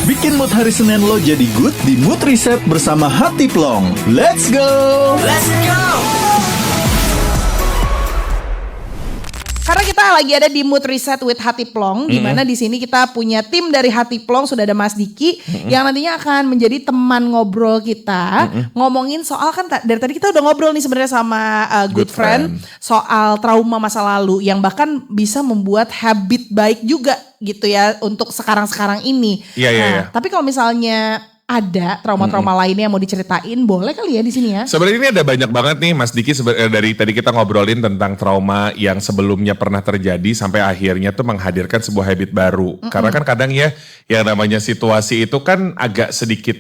Bikin mood hari Senin lo jadi good di Mood Reset bersama Hati Plong. Let's go! Let's go! Karena kita lagi ada di Mood Reset with Hati Plong, di mana di sini kita punya tim dari Hati Plong, sudah ada Mas Diki yang nantinya akan menjadi teman ngobrol kita, ngomongin soal kan dari tadi kita udah ngobrol nih sebenarnya sama good friend soal trauma masa lalu yang bahkan bisa membuat habit baik juga gitu ya untuk sekarang-sekarang ini. Iya. Tapi kalau misalnya ada trauma-trauma lainnya yang mau diceritain, boleh kali ya di sini ya. Sebenarnya ini ada banyak banget nih Mas Diki, dari tadi kita ngobrolin tentang trauma yang sebelumnya pernah terjadi sampai akhirnya tuh menghadirkan sebuah habit baru. Karena kan kadang ya yang namanya situasi itu kan agak sedikit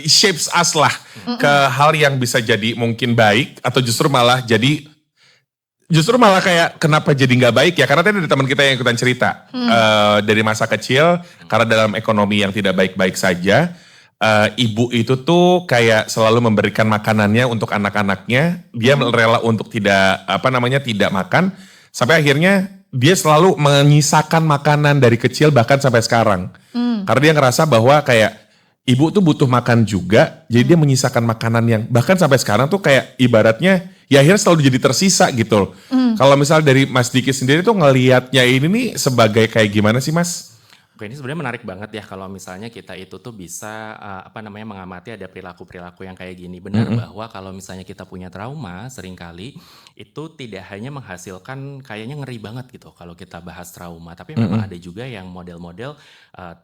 shapes us lah ke hal yang bisa jadi mungkin baik atau justru malah kayak kenapa jadi nggak baik ya, karena tadi ada teman kita yang ikutan cerita dari masa kecil karena dalam ekonomi yang tidak baik-baik saja, ibu itu tuh kayak selalu memberikan makanannya untuk anak-anaknya, dia rela untuk tidak makan sampai akhirnya dia selalu menyisakan makanan dari kecil bahkan sampai sekarang karena dia ngerasa bahwa kayak ibu tuh butuh makan juga, jadi dia menyisakan makanan yang bahkan sampai sekarang tuh kayak ibaratnya ya akhirnya selalu jadi tersisa gitu. Kalau misal dari Mas Diki sendiri tuh ngelihatnya ini nih sebagai kayak gimana sih Mas? Oke, ini sebenarnya menarik banget ya kalau misalnya kita itu tuh bisa mengamati ada perilaku-perilaku yang kayak gini. Benar bahwa kalau misalnya kita punya trauma seringkali itu tidak hanya menghasilkan kayaknya ngeri banget gitu kalau kita bahas trauma. Tapi memang ada juga yang model-model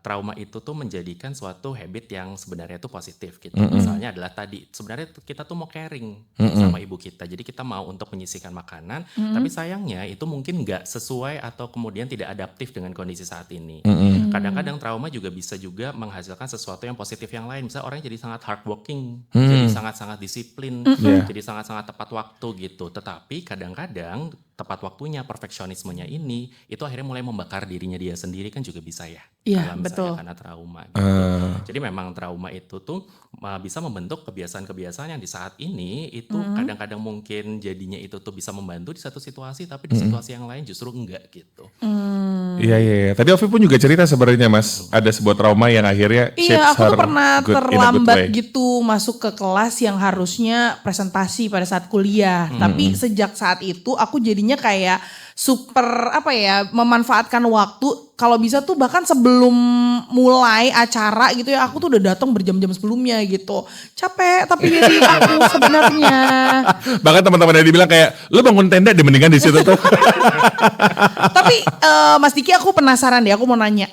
trauma itu tuh menjadikan suatu habit yang sebenarnya tuh positif gitu. Misalnya adalah tadi sebenarnya kita tuh mau caring sama ibu kita. Jadi kita mau untuk menyisihkan makanan, tapi sayangnya itu mungkin nggak sesuai atau kemudian tidak adaptif dengan kondisi saat ini. Kadang-kadang trauma juga bisa juga menghasilkan sesuatu yang positif yang lain. Misalnya orang jadi sangat hardworking, jadi sangat-sangat disiplin, jadi sangat-sangat tepat waktu gitu. Tetapi kadang-kadang tepat waktunya, perfeksionismenya ini, itu akhirnya mulai membakar dirinya dia sendiri kan juga bisa ya. Iya, kalau misalnya betul. karena trauma gitu. Jadi memang trauma itu tuh bisa membentuk kebiasaan-kebiasaan yang di saat ini itu kadang-kadang mungkin jadinya itu tuh bisa membantu di satu situasi, tapi di situasi yang lain justru enggak gitu. Iya. Tadi Ovi pun juga cerita sebenarnya Mas, ada sebuah trauma yang akhirnya Iya, shapes aku tuh her pernah good in a good terlambat way. gitu masuk ke kelas yang harusnya presentasi pada saat kuliah. Tapi sejak saat itu aku jadinya kayak super memanfaatkan waktu. Kalau bisa tuh bahkan sebelum mulai acara gitu ya, aku tuh udah datang berjam-jam sebelumnya gitu. Capek tapi jadi aku sebenarnya. Bahkan teman-teman yang dibilang kayak, lu bangun tenda deh mendingan di situ tuh. Tapi Mas Diki, aku penasaran deh, aku mau nanya.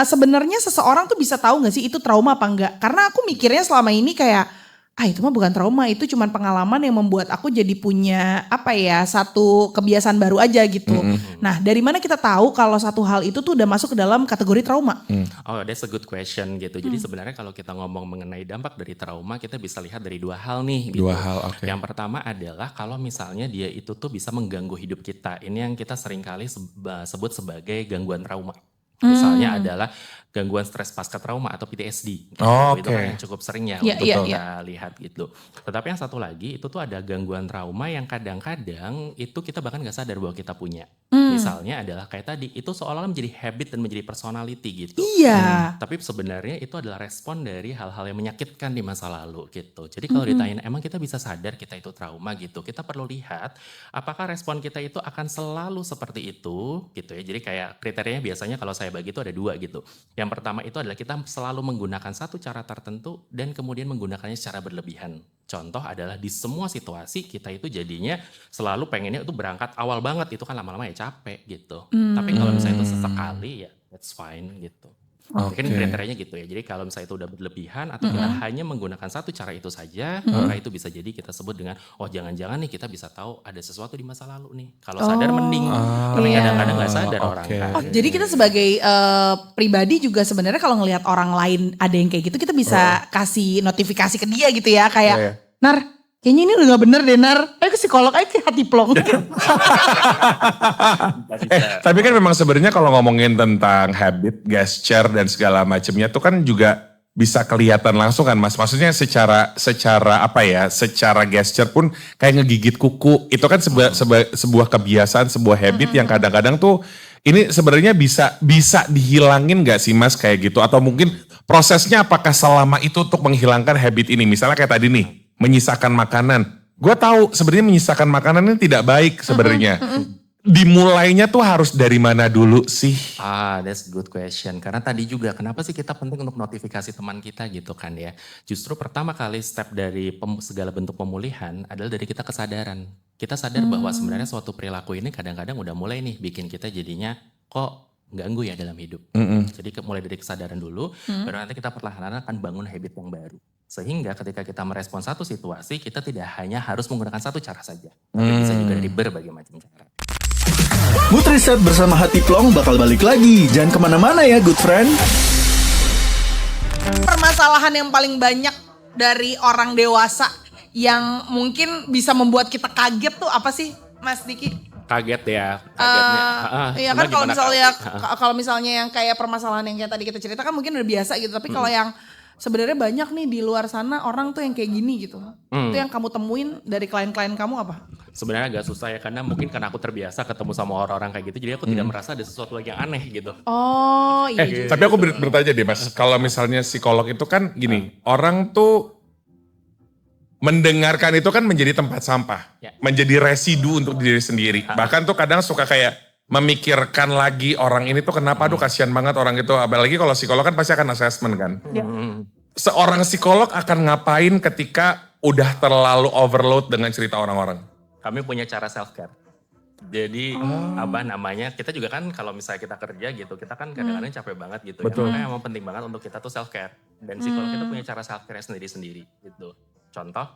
Sebenarnya seseorang tuh bisa tahu gak sih itu trauma apa enggak? Karena aku mikirnya selama ini kayak, itu mah bukan trauma, itu cuma pengalaman yang membuat aku jadi punya satu kebiasaan baru aja gitu. Nah, dari mana kita tahu kalau satu hal itu tuh udah masuk ke dalam kategori trauma? Oh, that's a good question gitu. Jadi sebenarnya kalau kita ngomong mengenai dampak dari trauma, kita bisa lihat dari dua hal nih. Gitu. Dua hal, oke. Yang pertama adalah kalau misalnya dia itu tuh bisa mengganggu hidup kita. Ini yang kita seringkali sebut sebagai gangguan trauma. Misalnya adalah gangguan stres pasca trauma atau PTSD. Gitu. Itu kan yang cukup sering ya untuk kita lihat gitu. Tetapi yang satu lagi itu tuh ada gangguan trauma yang kadang-kadang itu kita bahkan gak sadar bahwa kita punya. Misalnya adalah kayak tadi, itu seolah-olah menjadi habit dan menjadi personality gitu. Iya. Tapi sebenarnya itu adalah respon dari hal-hal yang menyakitkan di masa lalu gitu. Jadi kalau ditanyain emang kita bisa sadar kita itu trauma gitu, kita perlu lihat apakah respon kita itu akan selalu seperti itu gitu ya. Jadi kayak kriterianya biasanya kalau saya bagi itu ada dua gitu. Yang pertama itu adalah kita selalu menggunakan satu cara tertentu dan kemudian menggunakannya secara berlebihan. Contoh adalah di semua situasi kita itu jadinya selalu pengennya itu berangkat awal banget, itu kan lama-lama ya capek gitu. Tapi kalau misalnya itu sesekali ya that's fine gitu. Mungkin kriterianya gitu ya. Jadi kalau misalnya itu udah berlebihan atau kita hanya menggunakan satu cara itu saja, maka itu bisa jadi kita sebut dengan jangan-jangan nih kita bisa tahu ada sesuatu di masa lalu nih. Kalau sadar mending, tapi kadang-kadang nggak sadar orang kan. Jadi kita sebagai pribadi juga sebenarnya kalau ngelihat orang lain ada yang kayak gitu, kita bisa kasih notifikasi ke dia gitu ya, kayak Nar, kayaknya ini udah gak bener deh Nar, ayo ke psikolog, ayo ke Hati Plong. Tapi kan memang sebenarnya kalau ngomongin tentang habit, gesture dan segala macamnya tuh kan juga bisa kelihatan langsung kan Mas. Maksudnya secara gesture pun kayak ngegigit kuku. Itu kan sebuah kebiasaan, sebuah habit yang kadang-kadang tuh Ini sebenarnya bisa dihilangin gak sih Mas kayak gitu? Atau mungkin prosesnya apakah selama itu untuk menghilangkan habit ini? Misalnya kayak tadi nih, menyisakan makanan. Gue tahu sebenarnya menyisakan makanan ini tidak baik sebenarnya. Dimulainya tuh harus dari mana dulu sih? That's good question. Karena tadi juga kenapa sih kita penting untuk notifikasi teman kita gitu kan ya. Justru pertama kali step dari segala bentuk pemulihan adalah dari kita kesadaran. Kita sadar bahwa sebenarnya suatu perilaku ini kadang-kadang udah mulai nih bikin kita jadinya kok ganggu ya dalam hidup. Jadi mulai dari kesadaran dulu, baru nanti kita perlahan-lahan akan bangun habit yang baru. Sehingga ketika kita merespon satu situasi, kita tidak hanya harus menggunakan satu cara saja. Tapi bisa juga dari berbagai macam cara. Mood Reset bersama Hati Plong bakal balik lagi. Jangan kemana-mana ya, good friend. Permasalahan yang paling banyak dari orang dewasa yang mungkin bisa membuat kita kaget tuh apa sih, Mas Diki? Kaget ya, kagetnya. Iya kan kalau misalnya yang kayak permasalahan yang kayak tadi kita ceritakan mungkin udah biasa gitu. Tapi kalau yang sebenarnya banyak nih di luar sana orang tuh yang kayak gini gitu. Itu yang kamu temuin dari klien-klien kamu apa? Sebenarnya agak susah ya karena mungkin karena aku terbiasa ketemu sama orang-orang kayak gitu. Jadi aku tidak merasa ada sesuatu lagi yang aneh gitu. Oh iya juga. Tapi aku bertanya deh Mas, kalau misalnya psikolog itu kan gini, orang tuh mendengarkan itu kan menjadi tempat sampah, menjadi residu untuk diri sendiri. Bahkan tuh kadang suka kayak memikirkan lagi orang ini tuh kenapa, aduh kasihan banget orang itu. Apalagi kalau psikolog kan pasti akan assessment kan. Seorang psikolog akan ngapain ketika udah terlalu overload dengan cerita orang-orang? Kami punya cara self care. Jadi kita juga kan kalau misalnya kita kerja gitu, kita kan kadang-kadang capek banget gitu. Betul. Ya. Makanya emang penting banget untuk kita tuh self care. Dan psikolog itu punya cara self care sendiri-sendiri gitu. Contoh,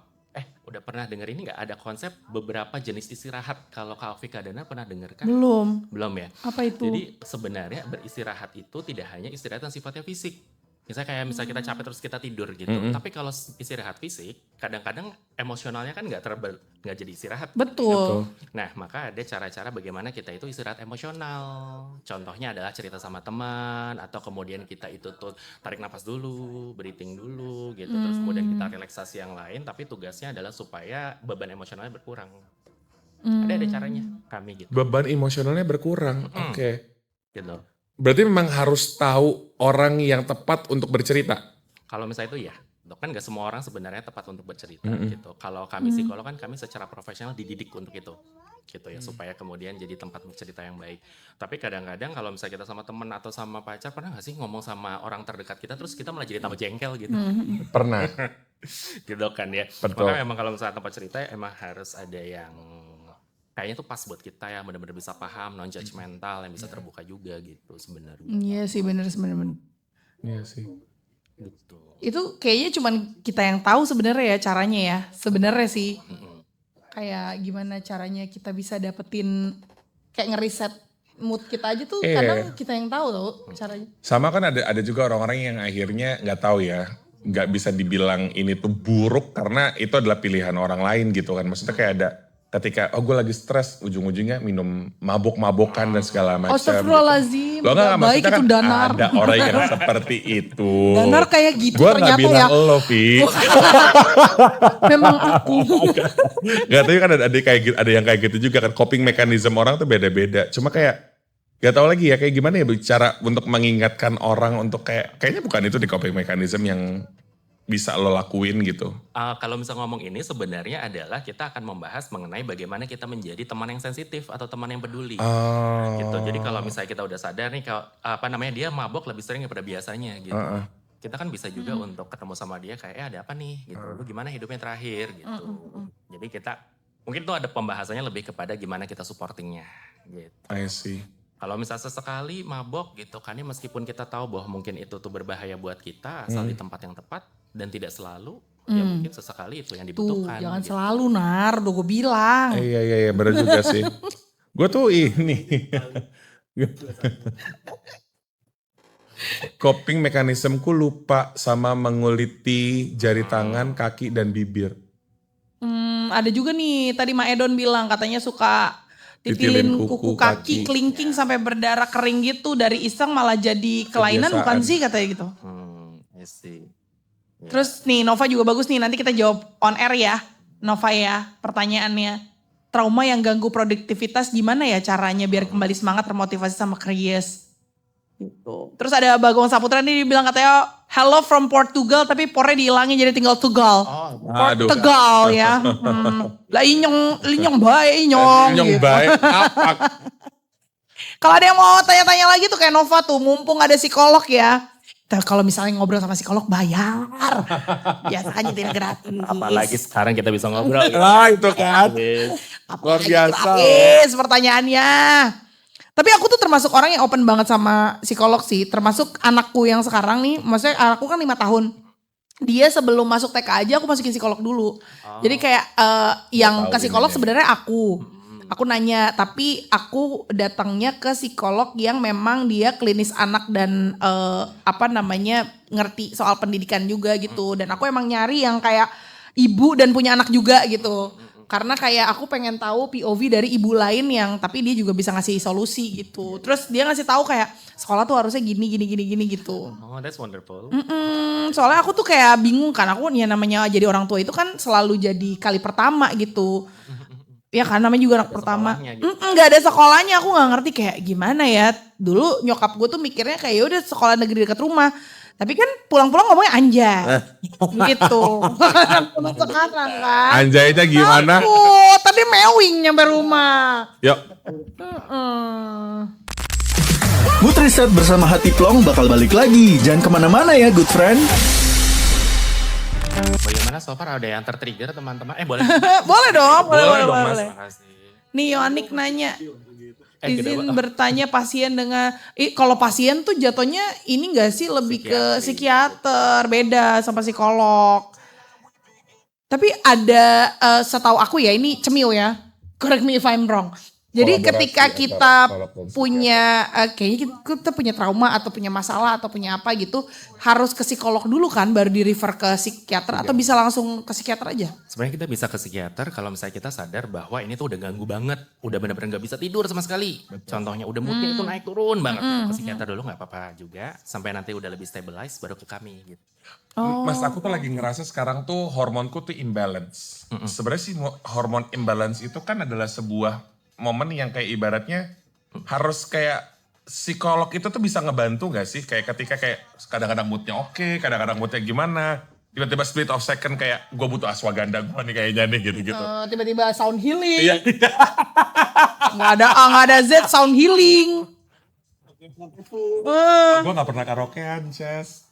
udah pernah denger ini gak? Ada konsep beberapa jenis istirahat. Kalau Kak Vika Dana pernah denger kan? Belum ya? Apa itu? Jadi sebenarnya beristirahat itu tidak hanya istirahat yang sifatnya fisik. Misalnya kita capek terus kita tidur gitu. Tapi kalau istirahat fisik, kadang-kadang emosionalnya kan nggak jadi istirahat. Betul. Nah, maka ada cara-cara bagaimana kita itu istirahat emosional. Contohnya adalah cerita sama teman, atau kemudian kita itu tuh tarik nafas dulu, breathing dulu gitu. Terus kemudian kita relaksasi yang lain, tapi tugasnya adalah supaya beban emosionalnya berkurang. Ada caranya kami gitu. Beban emosionalnya berkurang, oke. Gitu. Berarti memang harus tahu orang yang tepat untuk bercerita. Kalau misalnya itu ya, kan nggak semua orang sebenarnya tepat untuk bercerita gitu. Kalau kami psikolog kan kami secara profesional dididik untuk itu, gitu ya, supaya kemudian jadi tempat bercerita yang baik. Tapi kadang-kadang kalau misalnya kita sama temen atau sama pacar, pernah nggak sih ngomong sama orang terdekat kita terus kita malah jadi tambah jengkel gitu? Pernah. Gitu kan ya. Betul. Maka emang kalau misalnya tempat cerita emang harus ada yang kayaknya tuh pas buat kita ya, benar-benar bisa paham, non judgmental, yang bisa terbuka juga gitu sebenarnya. Iya sih bener. Iya sih. Gitu. Itu kayaknya cuman kita yang tahu sebenarnya ya caranya ya. Sebenarnya sih. Kayak gimana caranya kita bisa dapetin kayak ngeriset mood kita aja tuh kadang kita yang tahu loh caranya. Sama kan ada juga orang-orang yang akhirnya nggak tahu ya, nggak bisa dibilang ini tuh buruk karena itu adalah pilihan orang lain gitu kan. Maksudnya kayak ada ketika gue lagi stres, ujung-ujungnya minum mabok-mabokan dan segala macam. Astagfirullahaladzim, Gitu. gak baik itu danar. Ada orang yang seperti itu. Danar kayak gitu Gua ternyata ya. Gue gak bilang lo, Vi. Memang aku. Gak, tapi kan ada yang kayak gitu juga kan. Coping mechanism orang tuh beda-beda. Cuma kayak gak tahu lagi ya kayak gimana ya bicara untuk mengingatkan orang untuk kayaknya bukan itu di coping mechanism yang bisa lo lakuin gitu. Kalau misal ngomong ini sebenarnya adalah kita akan membahas mengenai bagaimana kita menjadi teman yang sensitif atau teman yang peduli. Gitu. Jadi kalau misalnya kita udah sadar nih dia mabok lebih sering daripada biasanya gitu. Kita kan bisa juga untuk ketemu sama dia kayak ada apa nih gitu. Lu gimana hidupnya terakhir gitu. Jadi kita mungkin tuh ada pembahasannya lebih kepada gimana kita supportingnya gitu. I see. Kalau misalnya sesekali mabok gitu kan ya, meskipun kita tahu bahwa mungkin itu tuh berbahaya buat kita asal di tempat yang tepat dan tidak selalu, ya mungkin sesekali itu yang dibutuhkan. Tuh, jangan gitu. selalu Nar, udah gue bilang. Iya benar juga sih. Gue tuh ini coping mekanismeku lupa sama menguliti jari tangan, kaki dan bibir. Ada juga nih tadi Ma Edon bilang katanya suka titilin kuku kaki kelingking sampai berdarah kering gitu, dari iseng malah jadi kelainan bukan sih katanya gitu. I see. Terus nih Nova juga bagus nih, nanti kita jawab on air ya Nova ya pertanyaannya. trauma yang ganggu produktivitas, gimana ya caranya biar kembali semangat, termotivasi sama curious. Gitu. Terus ada Bagong Saputra nih bilang katanya hello from Portugal tapi pornya dihilangin jadi tinggal Tugal. Aduh. Tegal ya. Lah inyong bae inyong. Yang Gitu. baik. Kalau ada yang mau tanya-tanya lagi tuh kayak Nova tuh, mumpung ada psikolog ya. Kalau misalnya ngobrol sama psikolog bayar. Biasanya tidak gratis. Apalagi sekarang kita bisa ngobrol. Itu kan. Luar biasa. Gratis pertanyaannya. Tapi aku tuh termasuk orang yang open banget sama psikolog sih. Termasuk anakku yang sekarang nih, maksudnya anakku kan 5 tahun. Dia sebelum masuk TK aja aku masukin psikolog dulu. Jadi kayak yang ke psikolog sebenarnya aku. Aku nanya, tapi aku datangnya ke psikolog yang memang dia klinis anak dan ngerti soal pendidikan juga gitu. Dan aku emang nyari yang kayak ibu dan punya anak juga gitu. Karena kayak aku pengen tahu POV dari ibu lain yang tapi dia juga bisa ngasih solusi gitu. Terus dia ngasih tahu kayak sekolah tuh harusnya gini gitu. Oh, that's wonderful. Soalnya aku tuh kayak bingung kan, aku ya namanya jadi orang tua itu kan selalu jadi kali pertama gitu. Ya kan namanya juga anak pertama. Gitu. Gak ada sekolahnya, aku gak ngerti kayak gimana ya. Dulu nyokap gue tuh mikirnya kayak yaudah sekolah negeri dekat rumah. Tapi kan pulang-pulang ngomongnya anjay. Gitu. Sekarang kan. Anjaynya gimana? Takut, tadi mewing nyampe rumah. Yuk. Mood Reset bersama Hati Plong bakal balik lagi. Jangan kemana-mana ya good friend. Bagaimana so far ada yang tertrigger teman-teman? Boleh. Boleh dong, Boleh dong, Mas. boleh. Makasih. Nih Yohanik nanya. Gitu, Izin Pak. bertanya pasien dengan, kalau pasien tuh jatuhnya ini gak sih lebih ke psikiater, beda sama psikolog. Tapi ada, setahu aku ya ini cemil ya, correct me if I'm wrong. Jadi ketika kita punya, kayaknya kita punya trauma atau punya masalah atau punya apa gitu, harus ke psikolog dulu kan baru di refer ke psikiater atau bisa langsung ke psikiater aja? Sebenarnya kita bisa ke psikiater kalau misalnya kita sadar bahwa ini tuh udah ganggu banget. Udah benar-benar gak bisa tidur sama sekali. Contohnya udah moodnya itu naik turun banget. Ke psikiater dulu gak apa-apa juga. Sampai nanti udah lebih stabilize baru ke kami gitu. Mas aku tuh lagi ngerasa sekarang tuh hormonku tuh imbalance. Sebenarnya sih hormon imbalance itu kan adalah sebuah momen yang kayak ibaratnya harus kayak psikolog itu tuh bisa ngebantu gak sih? Kayak ketika kayak kadang-kadang moodnya oke, kadang-kadang moodnya gimana. Tiba-tiba split of second kayak gue butuh ashwagandha gue nih kayaknya nih gitu-gitu. Tiba-tiba sound healing. Iya. Nggak ada Z sound healing. Gue gak pernah karaokean, Ces.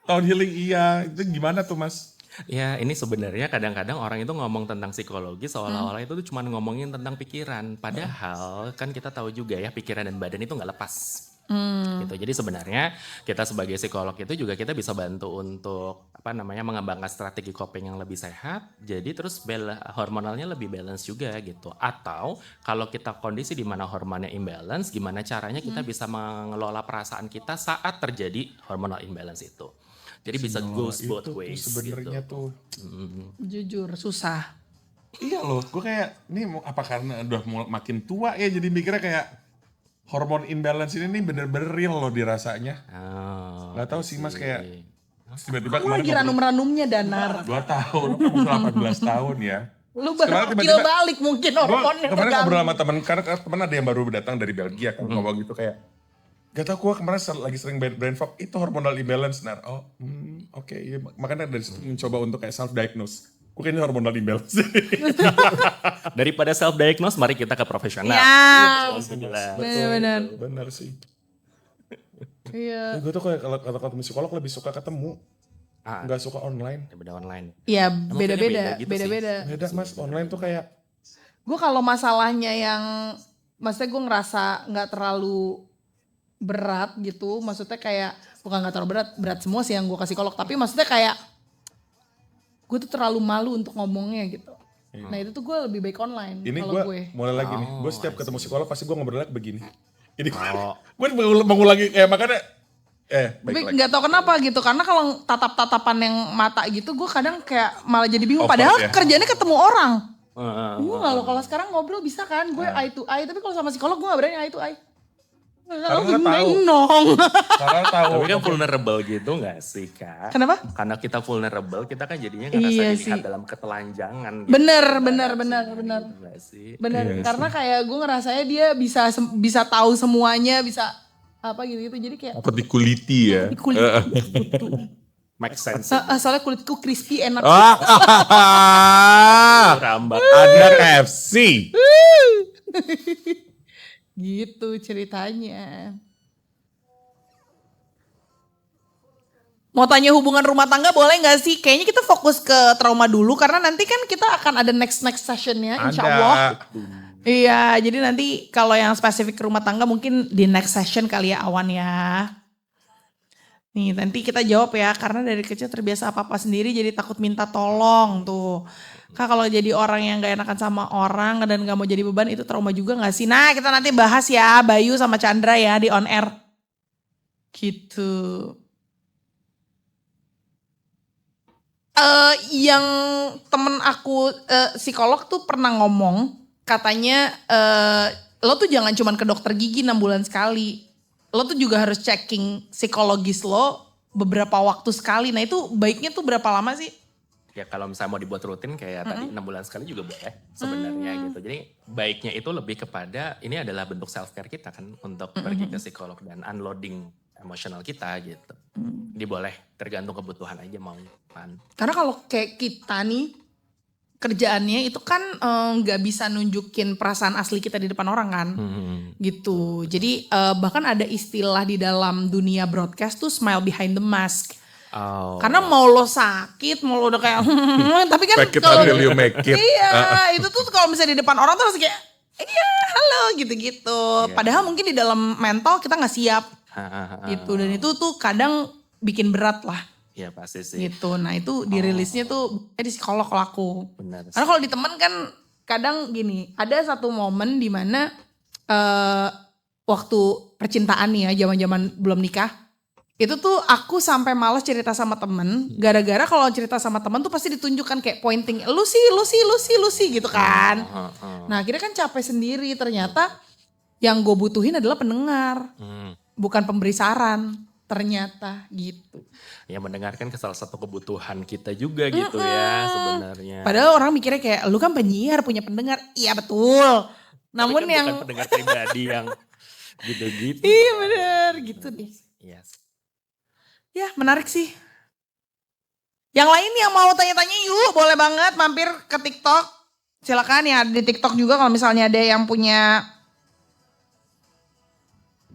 Sound healing iya. Itu gimana tuh Mas? Ya ini sebenarnya kadang-kadang orang itu ngomong tentang psikologi seolah-olah itu tuh cuma ngomongin tentang pikiran. Padahal kan kita tahu juga ya pikiran dan badan itu nggak lepas. Gitu. Jadi sebenarnya kita sebagai psikolog itu juga kita bisa bantu untuk mengembangkan strategi coping yang lebih sehat. Jadi terus hormonalnya lebih balance juga gitu. Atau kalau kita kondisi di mana hormonnya imbalance, gimana caranya kita bisa mengelola perasaan kita saat terjadi hormonal imbalance itu. Jadi bisa goes both ways Sebenarnya gitu. tuh. Jujur susah. Iya loh, gue kayak ini apa karena udah makin tua ya jadi mikirnya kayak hormon imbalance ini nih bener-bener real loh dirasanya. Gak tahu sih Mas kayak tiba-tiba Kamu lagi ranum-ranumnya Danar. 2 tahun, aku 18 tahun ya. Lu Sekarang baru tiba-tiba- balik mungkin hormonnya. Kemarin terganggu. ngobrol sama temen, karena temen ada yang baru datang dari Belgia kan ngomong gitu kayak gak tau gue kemarin lagi sering brain fog itu hormonal imbalance. Oke, iya. Makanya dari situ mencoba untuk kayak self diagnose. Gue kayaknya hormonal imbalance. Daripada self diagnose, mari kita ke profesional. Ya, Alhamdulillah. benar-benar. Benar sih. Iya. Gue tuh kayak kalau ketemu psikolog lebih suka ketemu, nggak suka online. Daripada online. Iya, Emang beda-beda, kayaknya beda gitu beda-beda. Beda Mas, online tuh kayak Gue kalau masalahnya yang, maksudnya gue ngerasa nggak terlalu berat gitu, maksudnya kayak bukan nggak terlalu berat semua sih yang gue kasih psikolog, tapi maksudnya kayak gue tuh terlalu malu untuk ngomongnya gitu. Nah itu tuh gue lebih baik online ini kalau gue mulai lagi nih. Gue setiap ketemu psikolog pasti gue ngobrolnya begini. Ini gue mengulangi makanya Tapi baik lagi. nggak tahu kenapa gitu, karena kalau tatap-tatapan yang mata gitu gue kadang kayak malah jadi bingung. Awkward Padahal ya? kerjanya ketemu orang. Gue kalau sekarang ngobrol bisa kan, gue eye to eye, tapi kalau sama psikolog gue nggak berani eye to eye. Karena nggak tahu. Nong. Karena tahu. Tapi kan vulnerable gitu gak sih Kak? Kenapa? Karena kita vulnerable, kita kan jadinya ngerasa Iya dilihat sih. dalam ketelanjangan. Gitu. Bener. Gitu nggak sih? Bener, Iya karena kayak gue ngerasanya dia bisa tahu semuanya, bisa apa gitu-gitu. Jadi kayak Takut dikuliti ya. kulit Make sense. soalnya kulitku crispy enak. Rambat. Ada KFC. Gitu ceritanya. Mau tanya hubungan rumah tangga boleh gak sih? Kayaknya kita fokus ke trauma dulu karena nanti kan kita akan ada next sessionnya insya Allah. Iya, jadi nanti kalau yang spesifik ke rumah tangga mungkin di next session kali ya Awan ya. Nih nanti kita jawab ya, karena dari kecil terbiasa apa-apa sendiri jadi takut minta tolong tuh. Kak kalau jadi orang yang gak enakan sama orang dan gak mau jadi beban itu trauma juga gak sih? Nah kita nanti bahas ya Bayu sama Chandra ya di on air. Gitu. Yang temen aku psikolog tuh pernah ngomong katanya lo tuh jangan cuman ke dokter gigi 6 bulan sekali. Lo tuh juga harus checking psikologis lo beberapa waktu sekali. Nah itu baiknya tuh berapa lama sih? Ya kalau misalnya mau dibuat rutin kayak tadi 6 bulan sekali juga boleh sebenarnya gitu. Jadi baiknya itu lebih kepada ini adalah bentuk self care kita kan untuk pergi ke psikolog dan unloading emosional kita gitu. Jadi boleh tergantung kebutuhan aja mau kan. Karena kalau kayak kita nih kerjaannya itu kan nggak bisa nunjukin perasaan asli kita di depan orang kan. Gitu. Jadi bahkan ada istilah di dalam dunia broadcast tuh smile behind the mask. Oh. Karena mau lo sakit, mau lo udah kayak tapi kan Fake it kalau until you make it. iya, itu tuh kalau misalnya di depan orang tuh harus kayak iya, halo gitu-gitu. Iya. Padahal mungkin di dalam mental kita nggak siap gitu dan itu tuh kadang bikin berat lah Iya pasti sih. gitu. Nah, itu dirilisnya tuh di psikolog kalau aku. Benar. Karena kalau di teman kan kadang gini, ada satu momen di mana waktu percintaan nih ya, zaman-zaman belum nikah. Itu tuh aku sampai malas cerita sama temen. Gara-gara kalau cerita sama temen tuh pasti ditunjukkan kayak pointing. Lu sih gitu kan. Nah akhirnya kan capek sendiri. Ternyata yang gue butuhin adalah pendengar. Bukan pemberi saran. Ternyata gitu. Ya mendengarkan ke salah satu kebutuhan kita juga gitu ya sebenarnya. Padahal orang mikirnya kayak lu kan penyiar punya pendengar. Iya betul. Namun Tapi kan yang. bukan pendengar pribadi yang gitu-gitu. Iya bener gitu deh. Yes. Ya menarik sih. Yang lain yang mau tanya-tanya yuk boleh banget mampir ke TikTok. Silakan ya di TikTok juga kalau misalnya ada yang punya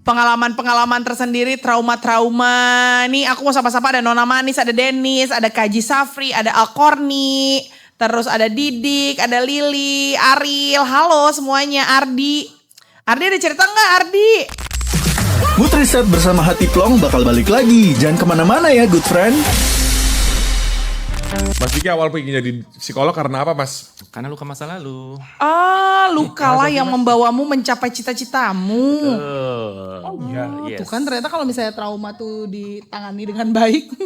pengalaman-pengalaman tersendiri, trauma-trauma. Nih aku mau sapa-sapa ada Nona Manis, ada Dennis, ada Kaji Safri, ada Alkorni, terus ada Didik, ada Lili, Ariel, halo semuanya, Ardi. Ardi ada cerita nggak Ardi? Mood Reset bersama Hati Plong bakal balik lagi. Jangan kemana-mana ya good friend. Mas Diki awal pengen jadi psikolog karena apa Mas? Karena luka masa lalu. Lukalah yang membawamu mencapai cita-citamu. Yes. Tuh kan ternyata kalau misalnya trauma tuh ditangani dengan baik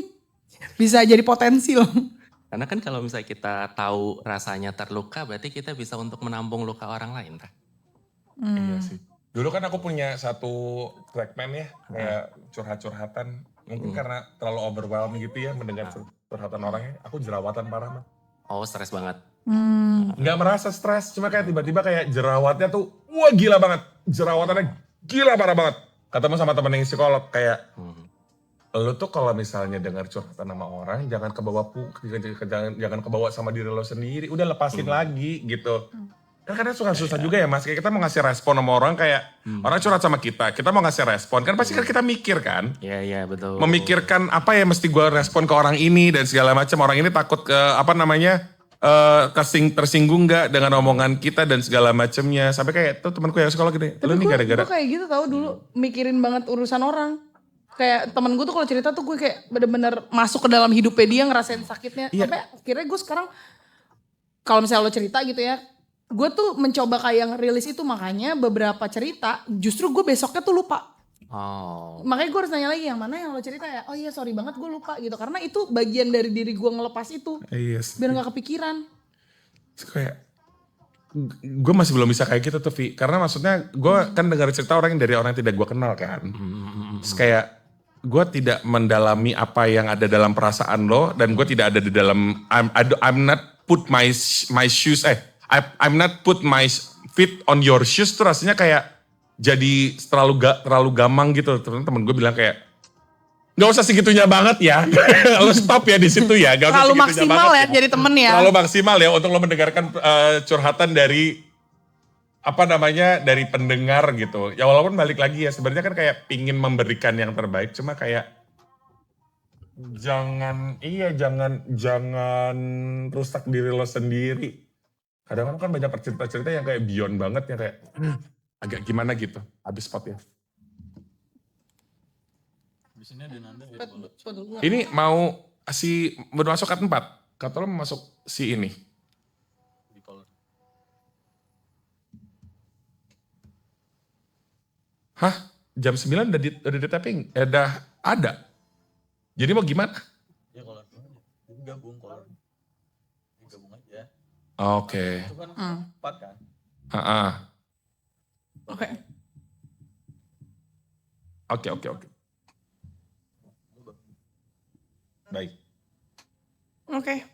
bisa jadi potensi loh. Karena kan kalau misalnya kita tahu rasanya terluka berarti kita bisa untuk menampung luka orang lain. Iya sih. Dulu kan aku punya satu segmen ya, kayak curhat-curhatan. Mungkin karena terlalu overwhelmed gitu ya mendengar curhatan orangnya. Aku jerawatan parah, Mas. Oh stres banget. Nggak merasa stres, cuma kayak tiba-tiba kayak jerawatnya tuh, wah gila banget. Jerawatannya gila parah banget. Ketemu sama temen yang psikolog kayak, lu tuh kalau misalnya dengar curhatan sama orang, jangan jangan kebawa sama diri lo sendiri. Udah lepasin lagi gitu. Kan kadang suka susah juga ya Mas, kayak kita mau ngasih respon sama orang kayak orang curhat sama kita mau ngasih respon, kan pasti kan kita mikir kan. Iya betul. Memikirkan apa ya mesti gue respon ke orang ini dan segala macam, orang ini takut ke tersinggung nggak dengan omongan kita dan segala macamnya. Sampai kayak tuh temanku yang psikolog gini, lu nih gara-gara. Gue kayak gitu tahu dulu mikirin banget urusan orang. Kayak temen gue tuh kalau cerita tuh gue kayak bener-bener masuk ke dalam hidupnya dia ngerasain sakitnya. Iya. Sampai akhirnya gue sekarang kalau misalnya lo cerita gitu ya, gue tuh mencoba kayak ngerilis itu, makanya beberapa cerita justru gue besoknya tuh lupa. Makanya gue harus nanya lagi yang mana yang lo cerita ya. Oh iya sorry banget gue lupa gitu. Karena itu bagian dari diri gue ngelepas itu. Iya. Biar gak kepikiran. Terus kayak gue masih belum bisa kayak gitu tuh Vi. Karena maksudnya gue kan dengar cerita orang yang tidak gue kenal kan. Terus kayak gue tidak mendalami apa yang ada dalam perasaan lo. Dan gue tidak ada di dalam, I'm not put my shoes, I'm not put my feet on your shoes tuh rasanya kayak jadi terlalu gamang gitu. Temen gue bilang kayak, gak usah segitunya banget ya. Lo stop ya di situ ya. Gak usah Terlalu segitunya maksimal banget ya jadi temen ya. Terlalu maksimal ya untuk lo mendengarkan curhatan dari dari pendengar gitu. Ya walaupun balik lagi ya sebenarnya kan kayak pingin memberikan yang terbaik. Cuma kayak jangan rusak diri lo sendiri. Kadang-kadang kan banyak cerita-cerita yang kayak beyond banget yang kayak agak gimana gitu. Habis spot ya. Ini mau baru masuk cut 4. Kata lo mau masuk si ini. Hah? Jam 9 udah di tapping? Udah ada? Jadi mau gimana? Ya kalau gabung aja. Oke. Itu kan 4 kan? Oke. Baik. Oke.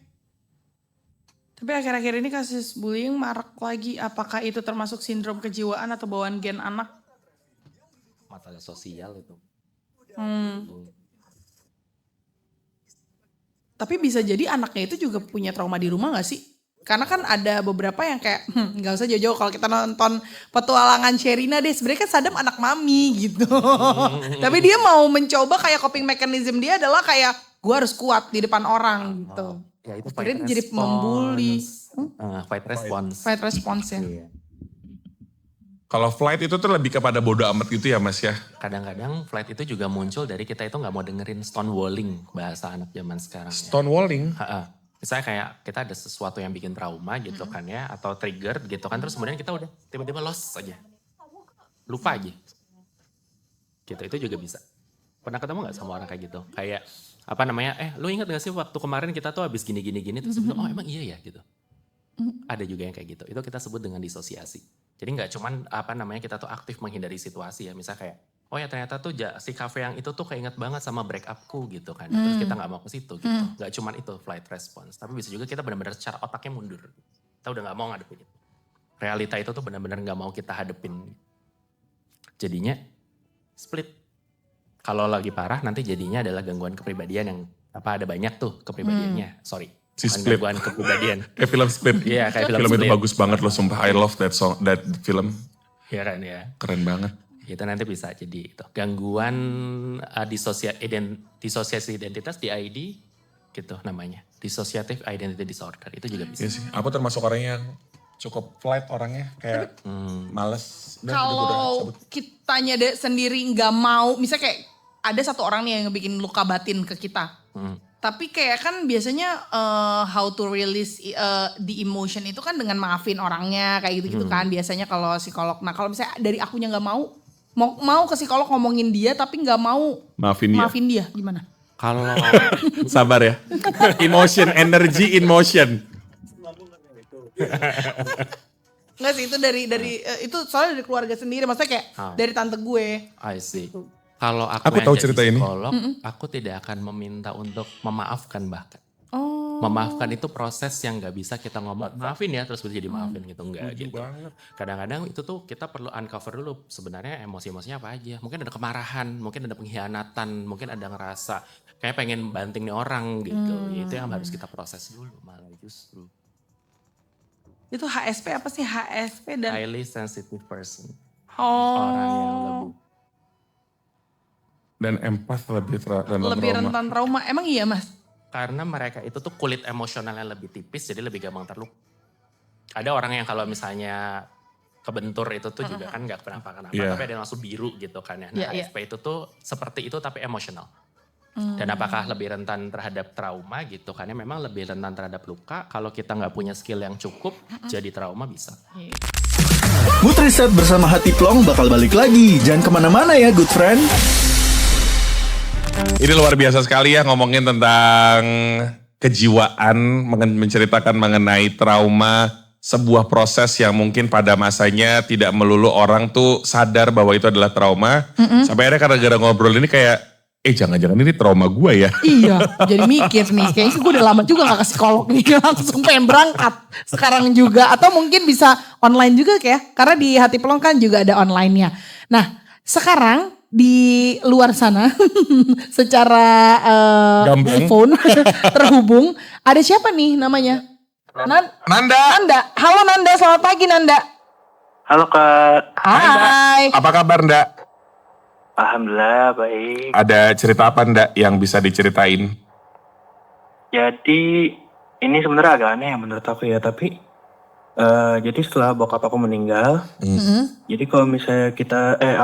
Tapi akhir-akhir ini kasus bullying marak lagi. Apakah itu termasuk sindrom kejiwaan atau bawaan gen anak? Masalah sosial itu. Tapi bisa jadi anaknya itu juga punya trauma di rumah gak sih? Karena kan ada beberapa yang kayak, gak usah jauh-jauh kalau kita nonton petualangan Sherina deh. Sebenarnya kan Sadam anak mami gitu. Tapi dia mau mencoba kayak coping mechanism dia adalah kayak, gue harus kuat di depan orang gitu. Ya itu Akhirnya jadi membuli. Fight response. Fight response ya. Iya. Kalau flight itu tuh lebih kepada bodo amat gitu ya Mas ya? Kadang-kadang flight itu juga muncul dari kita itu gak mau dengerin stonewalling bahasa anak zaman sekarang. Stonewalling? Misalnya kayak kita ada sesuatu yang bikin trauma gitu kan ya. Atau trigger gitu kan. Terus kemudian kita udah tiba-tiba lost aja. Lupa aja. Gitu itu juga bisa. Pernah ketemu gak sama orang kayak gitu? Kayak lu ingat gak sih waktu kemarin kita tuh habis gini terus bilang, oh emang iya ya gitu. Ada juga yang kayak gitu. Itu kita sebut dengan disosiasi. Jadi gak cuman kita tuh aktif menghindari situasi ya. Misalnya kayak, oh ya ternyata tuh si cafe yang itu tuh keinget banget sama break upku gitu kan. Terus kita gak mau ke situ gitu. Gak cuman itu flight response. Tapi bisa juga kita benar-benar secara otaknya mundur. Kita udah gak mau ngadepin itu. Realita itu tuh benar-benar gak mau kita hadepin. Jadinya split. Kalau lagi parah nanti jadinya adalah gangguan kepribadian yang ada banyak tuh kepribadiannya. Sorry. Si bukan Split. Gangguan kepribadian. Kayak film Split. Iya kayak film Film itu Split. bagus banget loh sumpah. I love that film. Iya kan ya. Keren banget. Itu nanti bisa jadi itu. Gangguan disosiasi identitas DID gitu namanya. Dissociative Identity Disorder itu juga bisa. Iya sih. Aku termasuk orang yang cukup flight orangnya. Kayak males. Kalau kitanya sendiri gak mau, misalnya kayak ada satu orang nih yang bikin luka batin ke kita. Tapi kayak kan biasanya how to release the emotion itu kan dengan maafin orangnya kayak gitu-gitu kan biasanya kalau psikolog. Nah kalau misalnya dari akunya gak mau ke psikolog ngomongin dia tapi gak mau maafin dia gimana? Kalau Sabar ya. Energy in motion. Enggak sih itu dari itu soalnya dari keluarga sendiri. Maksudnya kayak dari tante gue. I see. Kalau aku yang tahu jadi cerita ini. psikolog, aku tidak akan meminta untuk memaafkan bahkan. Oh. Memaafkan itu proses yang gak bisa kita ngomong, maafin ya terus jadi maafin gitu. Enggak gitu. Kadang-kadang itu tuh kita perlu uncover dulu sebenarnya emosi-emosinya apa aja. Mungkin ada kemarahan, mungkin ada pengkhianatan, mungkin ada ngerasa kayak pengen banting nih orang gitu. Itu yang harus kita proses dulu malah justru. Itu HSP apa sih? HSP dan... Highly sensitive person. Oh. Orang yang lebih... Dan empath lebih rentan trauma. Emang iya Mas? Karena mereka itu tuh kulit emosionalnya lebih tipis jadi lebih gampang terluka. Ada orang yang kalau misalnya kebentur itu tuh juga kan gak kenapa-kenapa. Tapi ada yang langsung biru gitu kan ya. Nah HSP itu tuh seperti itu tapi emosional. Dan apakah lebih rentan terhadap trauma gitu kan ya. Memang lebih rentan terhadap luka. Kalau kita gak punya skill yang cukup jadi trauma bisa. Mood Reset bersama Hati Plong bakal balik lagi. Jangan kemana-mana ya good friend. Ini luar biasa sekali ya ngomongin tentang kejiwaan, menceritakan mengenai trauma sebuah proses yang mungkin pada masanya tidak melulu orang tuh sadar bahwa itu adalah trauma. Sampai akhirnya karena gara ngobrol ini kayak, jangan-jangan ini trauma gue ya. Iya, jadi mikir nih, kayaknya gue udah lama juga gak ke psikolog nih, langsung pengen berangkat sekarang juga. Atau mungkin bisa online juga kayak, karena di Hati Pelong kan juga ada online-nya. Nah, sekarang di luar sana secara Gamblang. phone terhubung, ada siapa nih namanya? Nanda. Halo Nanda, selamat pagi Nanda. Halo Kak, Hai. Apa kabar Nda? Alhamdulillah baik. Ada cerita apa Nda yang bisa diceritain? Jadi ini sebenarnya agak aneh ya menurut aku ya, tapi jadi setelah bokap aku meninggal, jadi kalau misalnya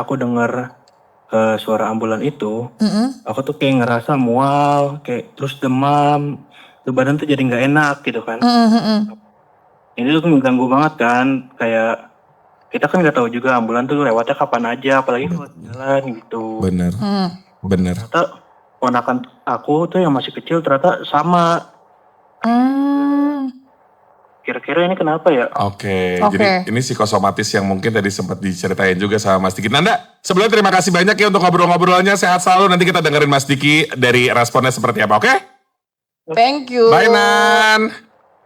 aku dengar suara ambulan itu, aku tuh kayak ngerasa mual, kayak terus demam, tuh badan tuh jadi nggak enak gitu kan. Ini tuh mengganggu banget kan, kayak kita kan nggak tahu juga ambulan tuh lewatnya kapan aja, apalagi lewat jalan gitu. Bener. Ternyata ponakan aku tuh yang masih kecil ternyata sama. Kira-kira ini kenapa ya? Oke, jadi ini psikosomatis yang mungkin tadi sempat diceritain juga sama Mas Diki. Nanda, sebelumnya terima kasih banyak ya untuk ngobrol-ngobrolnya. Sehat selalu, nanti kita dengerin Mas Diki dari responnya seperti apa, oke? Thank you. Bye Nan.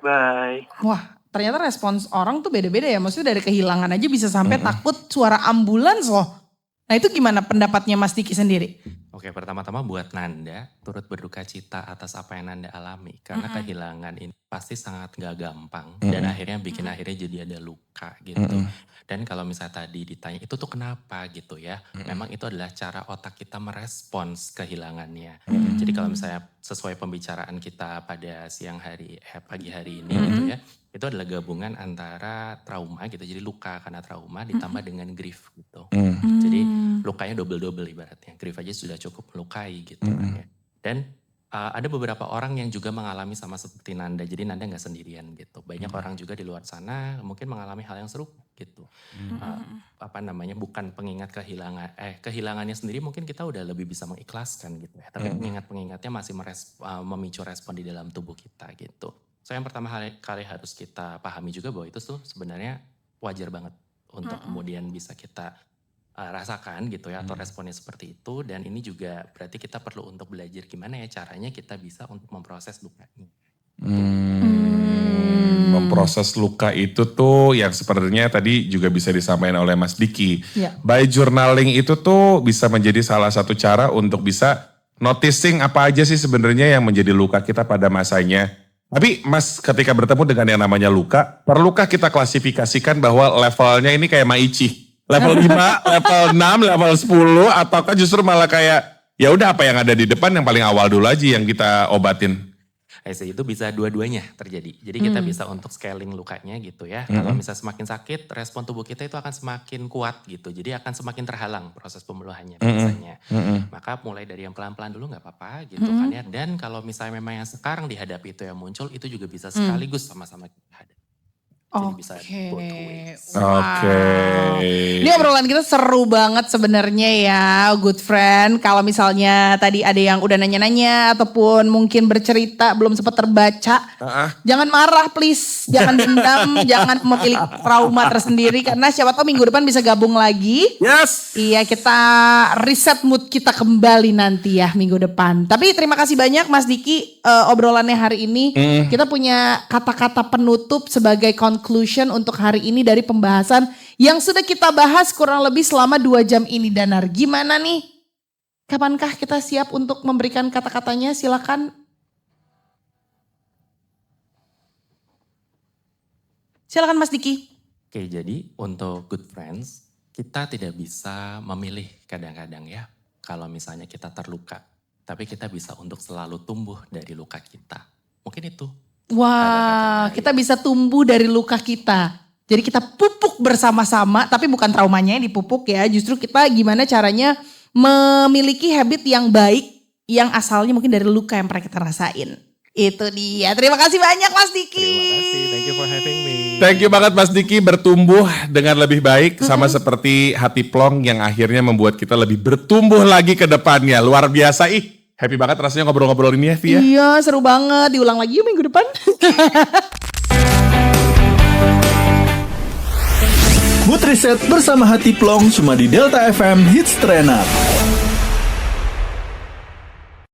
Bye. Wah, ternyata respons orang tuh beda-beda ya. Maksudnya dari kehilangan aja bisa sampai takut suara ambulans loh. Nah itu gimana pendapatnya Mas Diki sendiri? Oke, pertama-tama buat Nanda, turut berduka cita atas apa yang Nanda alami. Karena kehilangan ini pasti sangat gak gampang. Dan akhirnya akhirnya jadi ada luka gitu. Dan kalau misalnya tadi ditanya, itu tuh kenapa gitu ya. Memang itu adalah cara otak kita merespons kehilangannya. Jadi kalau misalnya sesuai pembicaraan kita pada pagi hari ini gitu ya. Itu adalah gabungan antara trauma gitu, jadi luka karena trauma ditambah dengan grief gitu. Jadi lukanya double-double ibaratnya, grief aja sudah cukup melukai gitu kan ya. Dan ada beberapa orang yang juga mengalami sama seperti Nanda, jadi Nanda gak sendirian gitu. Banyak orang juga di luar sana mungkin mengalami hal yang serupa gitu. Bukan pengingat kehilangannya sendiri mungkin kita udah lebih bisa mengikhlaskan gitu ya. Tapi pengingatnya masih memicu respon di dalam tubuh kita gitu. So yang pertama kali harus kita pahami juga bahwa itu tuh sebenarnya wajar banget untuk kemudian bisa kita rasakan gitu ya, atau responnya seperti itu. Dan ini juga berarti kita perlu untuk belajar gimana ya caranya kita bisa untuk memproses luka ini. Memproses luka itu tuh yang sebenarnya tadi juga bisa disampaikan oleh Mas Diki. Ya. By journaling itu tuh bisa menjadi salah satu cara untuk bisa noticing apa aja sih sebenarnya yang menjadi luka kita pada masanya. Tapi Mas ketika bertemu dengan yang namanya luka, perlukah kita klasifikasikan bahwa levelnya ini kayak Maichi? Level 5, level 6, level 10, ataukah justru malah kayak ya udah apa yang ada di depan yang paling awal dulu aja yang kita obatin? Itu bisa dua-duanya terjadi. Jadi kita bisa untuk scaling lukanya gitu ya. Kalau misalnya semakin sakit, respon tubuh kita itu akan semakin kuat gitu. Jadi akan semakin terhalang proses pemulihannya biasanya. Maka mulai dari yang pelan-pelan dulu gak apa-apa gitu kan ya. Dan kalau misalnya memang yang sekarang dihadapi itu yang muncul, itu juga bisa sekaligus sama-sama kita hadapi. Jadi bisa both ways. Ini obrolan kita seru banget sebenarnya ya, good friend. Kalau misalnya tadi ada yang udah nanya-nanya ataupun mungkin bercerita belum sempat terbaca, jangan marah please, jangan dendam, jangan memiliki trauma tersendiri karena siapa tahu minggu depan bisa gabung lagi. Yes. Iya, kita reset mood kita kembali nanti ya minggu depan. Tapi terima kasih banyak Mas Diki obrolannya hari ini. Kita punya kata-kata penutup sebagai conclusion untuk hari ini dari pembahasan yang sudah kita bahas kurang lebih selama 2 jam ini. Danar, gimana nih? Kapankah kita siap untuk memberikan kata-katanya? Silakan. Silakan Mas Diki. Oke, jadi untuk good friends, kita tidak bisa memilih kadang-kadang ya. Kalau misalnya kita terluka, tapi kita bisa untuk selalu tumbuh dari luka kita. Mungkin itu. Wah, kita bisa tumbuh dari luka kita. Jadi kita pupuk bersama-sama, tapi bukan traumanya yang dipupuk ya. Justru kita gimana caranya memiliki habit yang baik, yang asalnya mungkin dari luka yang pernah kita rasain. Itu dia. Terima kasih banyak Mas Diki. Terima kasih, thank you for having me. Thank you banget Mas Diki, bertumbuh dengan lebih baik sama seperti Hati Plong yang akhirnya membuat kita lebih bertumbuh lagi ke depannya. Luar biasa happy banget rasanya ngobrol-ngobrol ini ya Via. Iya seru banget, diulang lagi yuk minggu depan. Mood Reset bersama Hati Plong cuma di Delta FM Hits Trainer.